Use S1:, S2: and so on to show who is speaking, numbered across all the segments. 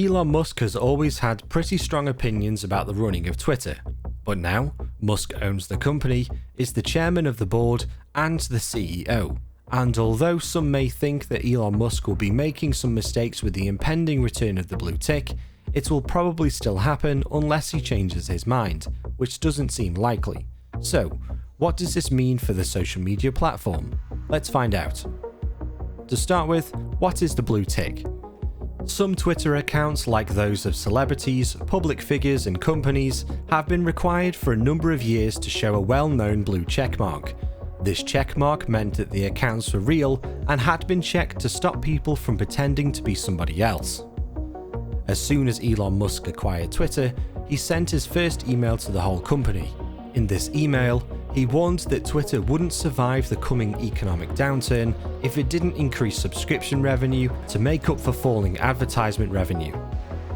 S1: Elon Musk has always had pretty strong opinions about the running of Twitter, but now Musk owns the company, is the chairman of the board and the CEO. And although some may think that Elon Musk will be making some mistakes with the impending return of the blue tick, it will probably still happen unless he changes his mind, which doesn't seem likely. So, what does this mean for the social media platform? Let's find out. To start with, what is the blue tick? Some Twitter accounts, like those of celebrities, public figures and companies, have been required for a number of years to show a well-known blue checkmark. This checkmark meant that the accounts were real and had been checked to stop people from pretending to be somebody else. As soon as Elon Musk acquired Twitter, he sent his first email to the whole company. In this email, he warned that Twitter wouldn't survive the coming economic downturn if it didn't increase subscription revenue to make up for falling advertisement revenue.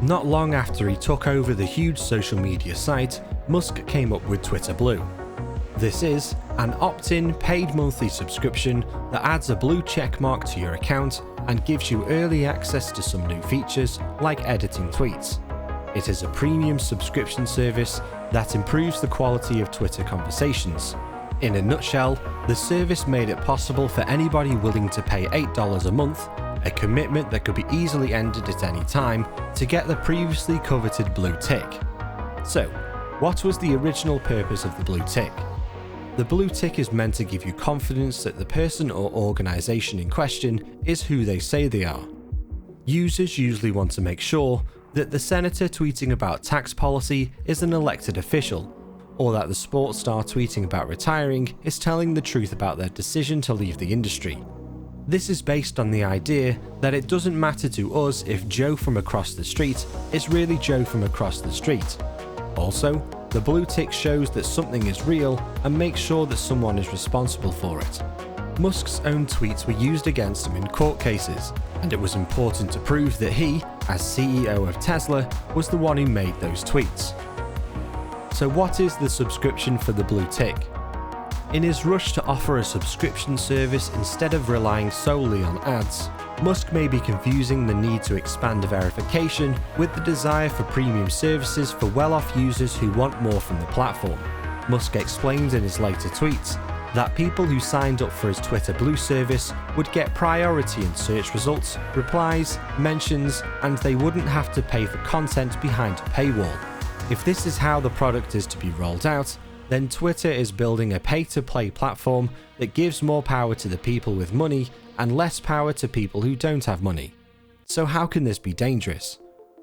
S1: Not long after he took over the huge social media site, Musk came up with Twitter Blue. This is an opt-in paid monthly subscription that adds a blue checkmark to your account and gives you early access to some new features like editing tweets. It is a premium subscription service that improves the quality of Twitter conversations. In a nutshell, the service made it possible for anybody willing to pay $8 a month, a commitment that could be easily ended at any time, to get the previously coveted blue tick. So, what was the original purpose of the blue tick? The blue tick is meant to give you confidence that the person or organisation in question is who they say they are. Users usually want to make sure that the senator tweeting about tax policy is an elected official, or that the sports star tweeting about retiring is telling the truth about their decision to leave the industry. This is based on the idea that it doesn't matter to us if Joe from across the street is really Joe from across the street. Also, the blue tick shows that something is real and makes sure that someone is responsible for it. Musk's own tweets were used against him in court cases, and it was important to prove that he, as CEO of Tesla, was the one who made those tweets. So what is the subscription for the blue tick? In his rush to offer a subscription service instead of relying solely on ads, Musk may be confusing the need to expand verification with the desire for premium services for well-off users who want more from the platform. Musk explained in his later tweets that people who signed up for his Twitter Blue service would get priority in search results, replies, mentions, and they wouldn't have to pay for content behind a paywall. If this is how the product is to be rolled out, then Twitter is building a pay-to-play platform that gives more power to the people with money and less power to people who don't have money. So how can this be dangerous?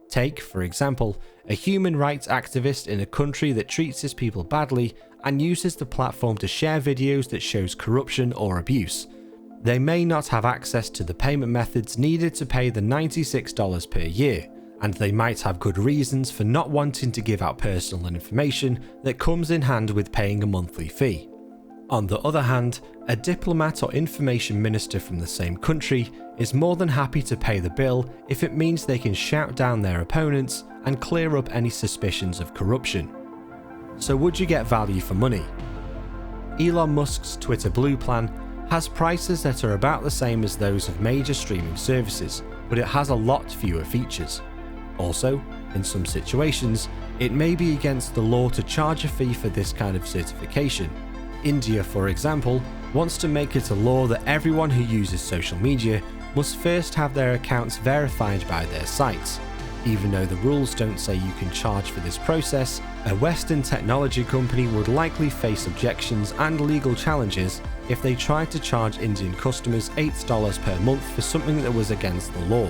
S1: Take, for example, a human rights activist in a country that treats its people badly and uses the platform to share videos that shows corruption or abuse. They may not have access to the payment methods needed to pay the $96 per year, and they might have good reasons for not wanting to give out personal information that comes in hand with paying a monthly fee. On the other hand, a diplomat or information minister from the same country is more than happy to pay the bill if it means they can shout down their opponents and clear up any suspicions of corruption. So would you get value for money? Elon Musk's Twitter Blue plan has prices that are about the same as those of major streaming services, but it has a lot fewer features. Also, in some situations, it may be against the law to charge a fee for this kind of certification. India, for example, wants to make it a law that everyone who uses social media must first have their accounts verified by their sites. Even though the rules don't say you can charge for this process, a Western technology company would likely face objections and legal challenges if they tried to charge Indian customers $8 per month for something that was against the law.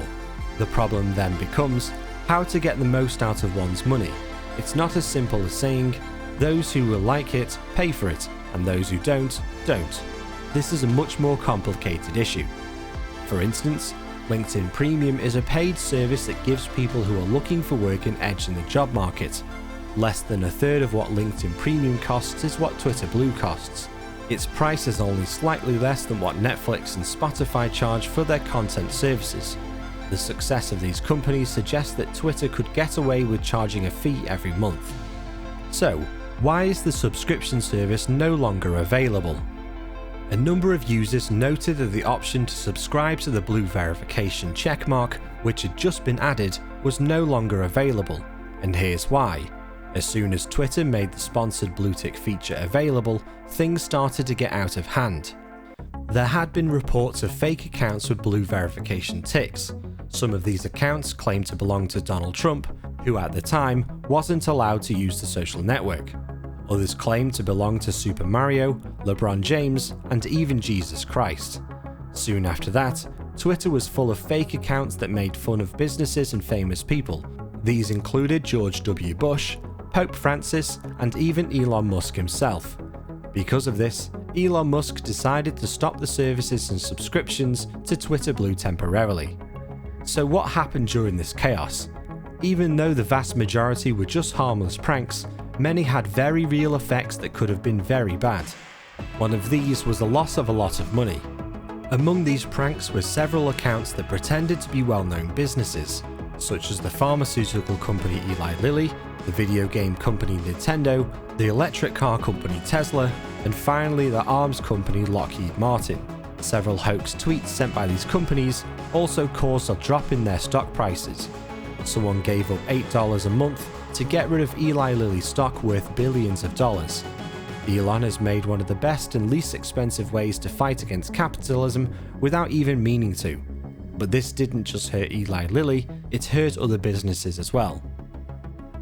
S1: The problem then becomes how to get the most out of one's money. It's not as simple as saying, those who will like it, pay for it, and those who don't. This is a much more complicated issue. For instance, LinkedIn Premium is a paid service that gives people who are looking for work an edge in the job market. Less than a third of what LinkedIn Premium costs is what Twitter Blue costs. Its price is only slightly less than what Netflix and Spotify charge for their content services. The success of these companies suggests that Twitter could get away with charging a fee every month. So, why is the subscription service no longer available? A number of users noted that the option to subscribe to the blue verification checkmark, which had just been added, was no longer available, and here's why. As soon as Twitter made the sponsored blue tick feature available, things started to get out of hand. There had been reports of fake accounts with blue verification ticks. Some of these accounts claimed to belong to Donald Trump, who at the time wasn't allowed to use the social network. Others claimed to belong to Super Mario, LeBron James, and even Jesus Christ. Soon after that, Twitter was full of fake accounts that made fun of businesses and famous people. These included George W. Bush, Pope Francis, and even Elon Musk himself. Because of this, Elon Musk decided to stop the services and subscriptions to Twitter Blue temporarily. So what happened during this chaos? Even though the vast majority were just harmless pranks, many had very real effects that could have been very bad. One of these was the loss of a lot of money. Among these pranks were several accounts that pretended to be well-known businesses, such as the pharmaceutical company Eli Lilly, the video game company Nintendo, the electric car company Tesla, and finally the arms company Lockheed Martin. Several hoax tweets sent by these companies also caused a drop in their stock prices. Someone gave up $8 a month to get rid of Eli Lilly stock worth billions of dollars. Elon has made one of the best and least expensive ways to fight against capitalism without even meaning to. But this didn't just hurt Eli Lilly, it hurt other businesses as well.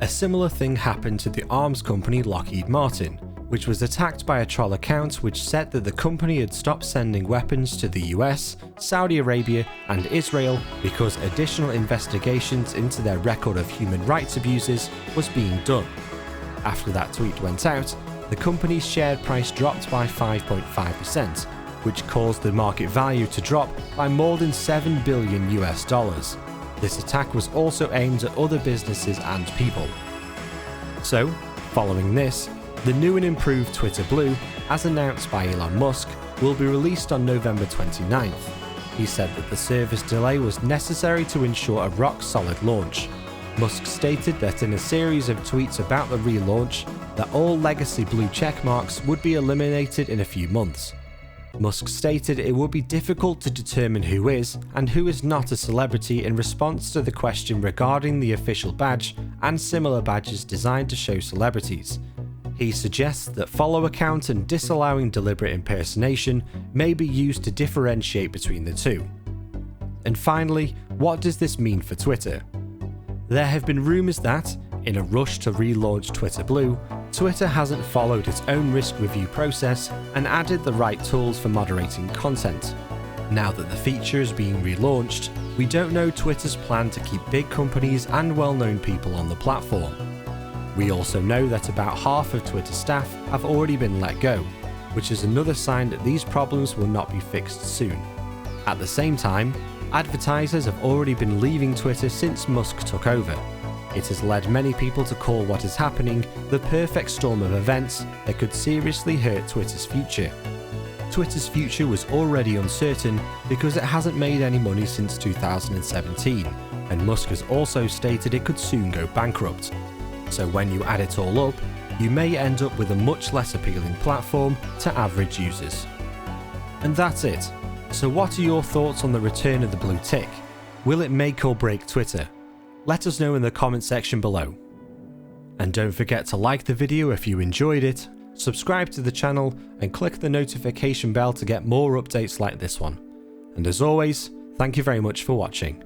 S1: A similar thing happened to the arms company Lockheed Martin, which was attacked by a troll account which said that the company had stopped sending weapons to the US, Saudi Arabia, and Israel because additional investigations into their record of human rights abuses was being done. After that tweet went out, the company's share price dropped by 5.5%, which caused the market value to drop by more than $7 billion US. This attack was also aimed at other businesses and people. So, following this, the new and improved Twitter Blue, as announced by Elon Musk, will be released on November 29th. He said that the service delay was necessary to ensure a rock-solid launch. Musk stated that in a series of tweets about the relaunch, that all legacy blue checkmarks would be eliminated in a few months. Musk stated it would be difficult to determine who is and who is not a celebrity in response to the question regarding the official badge and similar badges designed to show celebrities. He suggests that follow account and disallowing deliberate impersonation may be used to differentiate between the two. And finally, what does this mean for Twitter? There have been rumours that, in a rush to relaunch Twitter Blue, Twitter hasn't followed its own risk review process and added the right tools for moderating content. Now that the feature is being relaunched, we don't know Twitter's plan to keep big companies and well-known people on the platform. We also know that about half of Twitter staff have already been let go, which is another sign that these problems will not be fixed soon. At the same time, advertisers have already been leaving Twitter since Musk took over. It has led many people to call what is happening the perfect storm of events that could seriously hurt Twitter's future. Twitter's future was already uncertain because it hasn't made any money since 2017, and Musk has also stated it could soon go bankrupt. So when you add it all up, you may end up with a much less appealing platform to average users. And that's it. So what are your thoughts on the return of the blue tick? Will it make or break Twitter? Let us know in the comment section below. And don't forget to like the video if you enjoyed it, subscribe to the channel, and click the notification bell to get more updates like this one. And as always, thank you very much for watching.